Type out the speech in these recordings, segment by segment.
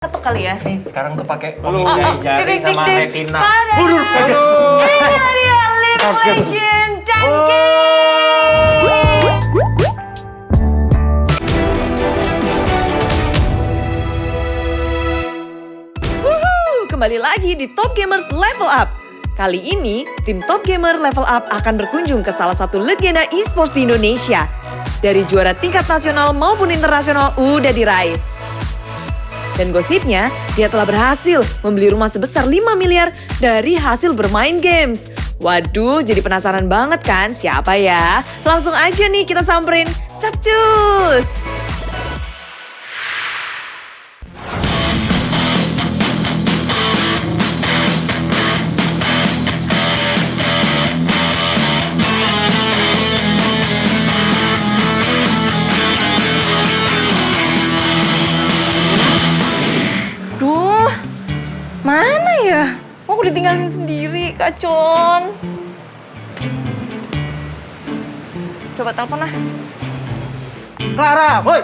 Ketuk kali ya. Nih sekarang tuh pakai jari jari sama retina. Waduh, kaget. Ini dia Live Legend Chunky. Kembali lagi di Top Gamers Level Up. Kali ini, tim Top Gamer Level Up akan berkunjung ke salah satu legenda e-sports di Indonesia. Dari juara tingkat nasional maupun internasional udah diraih. Dan gosipnya, dia telah berhasil membeli rumah sebesar 5 miliar dari hasil bermain games. Waduh, jadi penasaran banget kan siapa ya? Langsung aja nih kita samperin. Capcus! Duh, mana ya? Aku ditinggalin sendiri, Kak Con. Coba telepon lah. Clara, woi.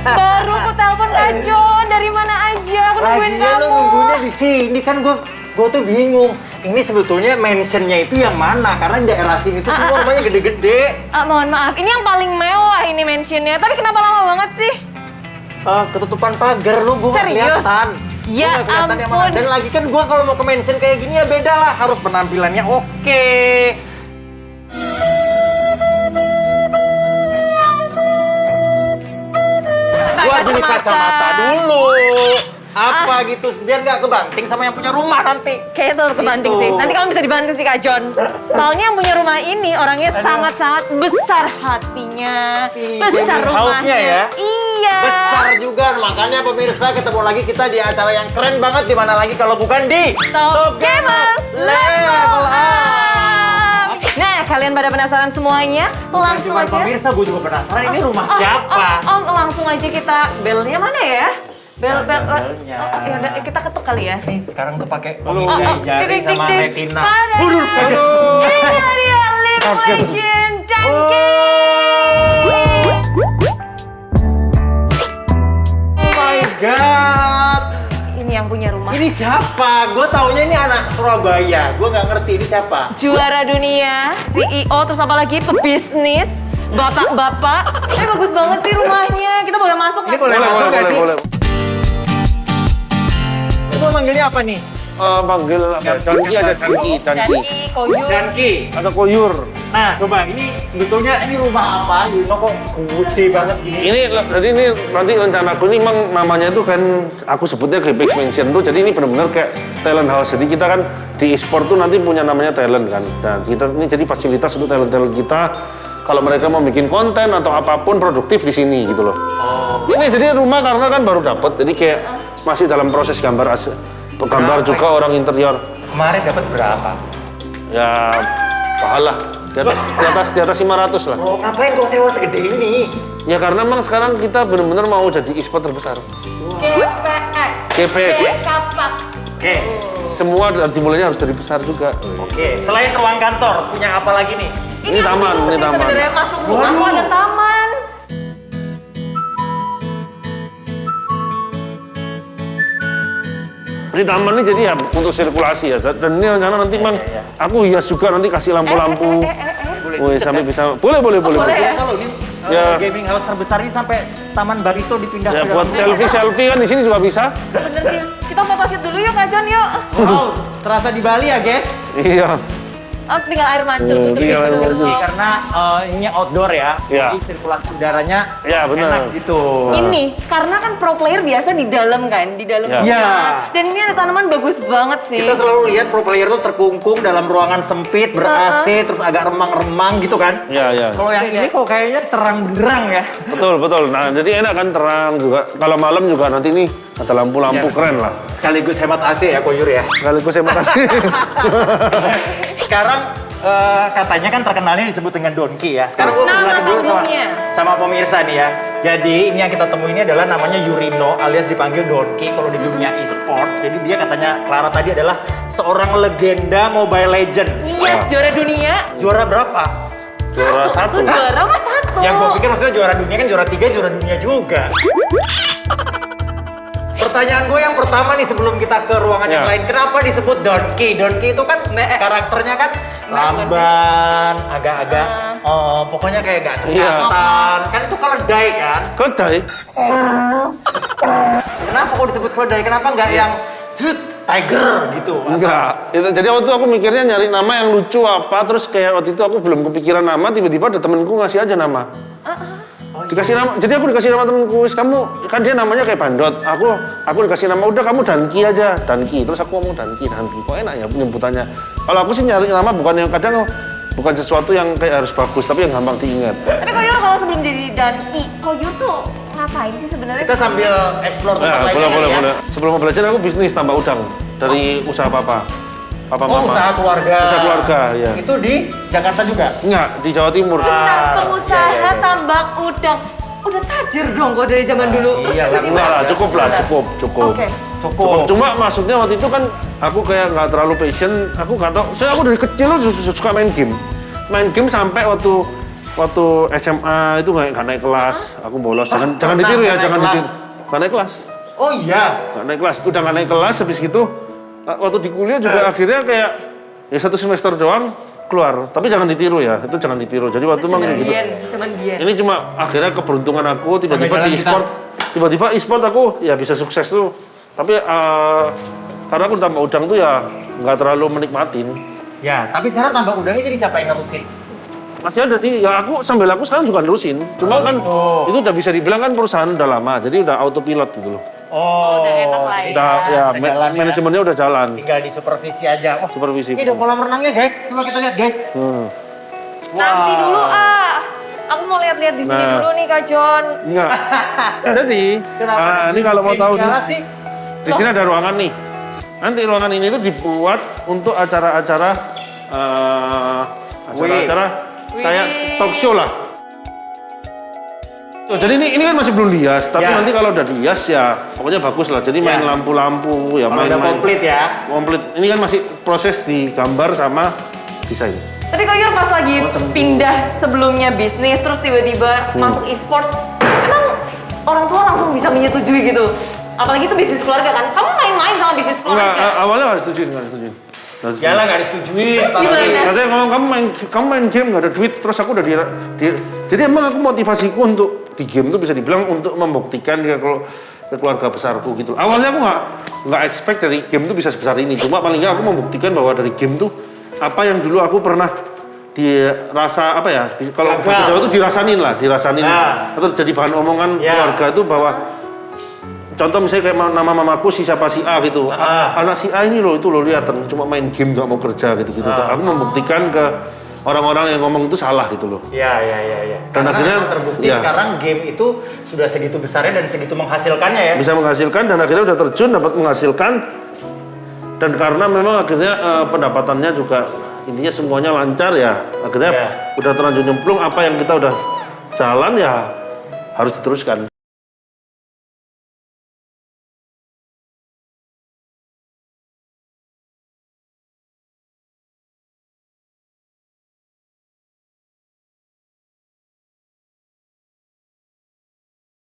Baru aku telepon Kak Con, dari mana aja? Aku nungguin Lagian kamu. lo nunggunya di sini kan gue tuh bingung. Ini sebetulnya mentionnya itu yang mana? Karena di daerah sini tuh semua rumahnya gede-gede. Mohon maaf, ini yang paling mewah ini mentionnya. Tapi kenapa lama banget sih? Ketutupan pagar lu, gue nggak Serius? kelihatan. Ya Gua nggak kelihatan yang mana. ampun. Dan lagi kan gue kalau mau ke mention kayak gini ya beda lah. Harus penampilannya oke. Gua beli kacamata dulu. Apa gitu, biar nggak kebanting sama yang punya rumah nanti. Kayaknya tuh kebanting Gitu. sih. Nanti kamu bisa dibanting sih Kak John. Soalnya yang punya rumah ini orangnya sangat-sangat besar hatinya. Besar gaming house-nya rumahnya. ya? Iya. Besar juga, makanya pemirsa ketemu lagi kita di acara yang keren banget. Di mana lagi kalau bukan di Top Gamer Level Up. Nah, kalian pada penasaran semuanya? Langsung Bukan aja. pemirsa, gue juga penasaran ini rumah siapa. Om, langsung aja kita belnya mana ya? Bel. Belnya. Ya udah kita ketuk kali ya. Nih sekarang tuh pakai Tik, jari sama tik, tik. retina. Spada. Waduh, kaget. Ini dia Live Legend Chunky. Oh my god. Ini yang punya rumah. Ini siapa? Gue taunya ini anak Surabaya. Gue nggak ngerti ini siapa. Juara dunia, CEO, terus apa lagi pebisnis, bapak-bapak. Bagus banget sih rumahnya. Kita boleh masuk Ini nggak boleh sih? masuk nggak sih? boleh. Itu manggilnya apa nih? Panggil apa? Danki ada Danki. Jadi koyur. Danki. Ada koyur. Nah, coba ini sebetulnya ini rumah apa? Yuno kok gede banget gini? Jadi ini nanti rencanaku ini memang namanya itu kan aku sebutnya Gapex Mansion tuh. Jadi ini benar-benar kayak talent house. Jadi kita kan di e-sport tuh nanti punya namanya talent kan. Dan kita ini jadi fasilitas untuk talent-talent kita. Kalau mereka mau bikin konten atau apapun produktif di sini gitu loh. Ini jadi rumah karena kan baru dapet. Jadi kayak masih dalam proses gambar gambar juga orang interior. Kemarin dapat berapa? Ya pahala di atas 500 lah. Oh, ngapain kok sewa segede ini? Ya karena memang sekarang kita benar-benar mau jadi e-sport terbesar. GPX. GPX. Kapax. Oke. Semua dimulainya harus dari besar juga. Oke, selain ruang kantor, punya apa lagi nih? Ini taman, aku ini sih taman. sebenarnya masuk rumah Waduh. ada taman. Ini taman ini jadi ya untuk sirkulasi ya. Dan ini rencana nanti memang aku hias juga nanti kasih lampu-lampu. Woi, sampai bisa. Boleh. Boleh ya? Kalau ini Ya. gaming house terbesar ini sampai Taman Barito dipindah Ya ke buat dalam. selfie kan di sini juga bisa. Bener sih. Kita photoshoot dulu yuk Kak John yuk. Wow, terasa di Bali ya, guys? Iya. Oh, tinggal air mancur. Tinggal air mancur. Karena ini outdoor ya, Iya. jadi sirkulasi udaranya Ya, benar. enak gitu. Ini karena kan pro player biasa di dalam kan, di dalam Ya. rumah. Iya. Dan ini ada tanaman bagus banget sih. Kita selalu lihat pro player tuh terkungkung dalam ruangan sempit, ber-AC, terus agak remang-remang gitu kan. Ya. Kalau yang ini kok kayaknya terang benderang ya. Betul. Nah, jadi enak kan terang juga. Kalau malam juga nanti ini ada lampu-lampu Ya. keren lah. Sekaligus hemat AC ya, Koyur ya. Sekaligus saya makasih. Sekarang katanya kan terkenalnya disebut dengan Donki ya. Sekarang gue Nama jelasin dulu panggungnya. sama pemirsa nih ya. Jadi ini yang kita temui ini adalah namanya Yurino alias dipanggil Donki kalau di dunia e-sport. Jadi dia katanya Clara tadi adalah seorang legenda Mobile Legend. Yes, juara dunia. Juara berapa? Juara satu. Juara mah satu. Yang gue pikir maksudnya juara dunia kan juara 3, juara dunia juga. Pertanyaan gue yang pertama nih sebelum kita ke ruangan yang lain, kenapa disebut Donkey? Donkey itu kan karakternya kan lamban, agak-agak, pokoknya kayak gak kelihatan. Kan itu keledai kan? Keledai? Kenapa kok disebut keledai? Kenapa nggak yang tiger gitu? Enggak. Jadi waktu itu aku mikirnya nyari nama yang lucu apa, terus kayak waktu itu aku belum kepikiran nama, tiba-tiba ada temenku ngasih aja nama. Dikasih nama, jadi aku dikasih nama temenku, kamu kan dia namanya kayak Bandot. Aku dikasih nama, udah kamu Danki aja, Danki. Terus aku ngomong Danki. Kok enak ya penyebutannya. Kalau aku sih nyari nama bukan yang kadang bukan sesuatu yang kayak harus bagus, tapi yang gampang diingat. Tapi Koyor kalau sebelum jadi Danki, Koyor tuh ngapain sih sebenarnya? Kita sambil explore tempat Ya, lainnya boleh. Sebelum mau belajar aku bisnis tambah udang dari usaha papa mama. Usaha keluarga. Usaha keluarga, ya. Itu di Jakarta juga? Enggak, di Jawa Timur. Bentar, pengusaha tambak udang. Udah tajir dong kok dari zaman dulu. Terus tiba-tiba. Enggak lah, cukup. Oke. Cukup. Cuma maksudnya waktu itu kan aku kayak nggak terlalu passion, aku nggak tahu. Saya aku dari kecil suka main game. Main game sampai waktu SMA itu nggak naik kelas, aku bolos. Jangan ditiru ya, jangan ditiru. Nggak naik kelas. Oh iya. Nggak naik kelas, udah nggak naik kelas habis gitu. Waktu di kuliah juga akhirnya kayak ya 1 semester doang keluar. Tapi jangan ditiru ya, itu jangan ditiru. Jadi waktu emang kayak gitu. Cuman biar. Ini cuma akhirnya keberuntungan aku tiba-tiba di e-sport. Tiba-tiba e-sport aku ya bisa sukses tuh. Tapi karena aku tambah udang tuh ya nggak terlalu menikmatin. Ya, tapi sekarang tambah udangnya jadi siapa yang nerusin? Masih ada sih, ya aku sekarang juga nerusin. Cuma kan itu udah bisa dibilang kan perusahaan udah lama, jadi udah autopilot gitu loh. Oh, udah enak lah ya. udah jalan ya. Manajemennya udah jalan. Tinggal di supervisi aja. Oh, Supervisi. ini udah kolam renangnya guys, coba kita lihat guys. Nanti dulu aku mau lihat-lihat di sini Nah. dulu nih Kak John. Enggak. Jadi, ini kalau mau tahu nih, di sini ada ruangan nih. Nanti ruangan ini tuh dibuat untuk acara-acara kayak talk show lah. Tuh, jadi ini kan masih belum dihias, tapi nanti kalau udah dihias ya pokoknya bagus lah. Jadi main lampu-lampu ya, Kalau udah komplit ya. komplit. Ini kan masih proses digambar sama desain. Tapi Koyor pas lagi pindah sebelumnya bisnis terus tiba-tiba masuk e-sports, emang orang tua langsung bisa menyetujui gitu? Apalagi itu bisnis keluarga kan? Kamu main-main sama bisnis Enggak, keluarga? awalnya nggak disetujuin, nggak disetujuin. Yalah nggak disetujui. Gimana? Katanya kamu main game nggak ada duit, terus aku udah jadi emang aku motivasiku untuk di game itu bisa dibilang untuk membuktikan ke keluarga besarku gitu. Awalnya aku nggak expect dari game itu bisa sebesar ini, cuma paling nggak aku membuktikan bahwa dari game itu apa yang dulu aku pernah dirasa apa ya, kalau bahasa Jawa itu dirasanin atau jadi bahan omongan keluarga itu bahwa contoh misalnya kayak nama mamaku siapa si A gitu. Anak si A ini loh, itu lo lihat cuma main game nggak mau kerja gitu. Aku membuktikan ke orang-orang yang ngomong itu salah gitu loh. Iya. Dan akhirnya terbukti sekarang game itu sudah segitu besarnya dan segitu menghasilkannya ya. Bisa menghasilkan dan akhirnya udah terjun dapat menghasilkan. Dan karena memang akhirnya pendapatannya juga intinya semuanya lancar ya. Akhirnya udah terlanjur nyemplung, apa yang kita udah jalan ya harus diteruskan.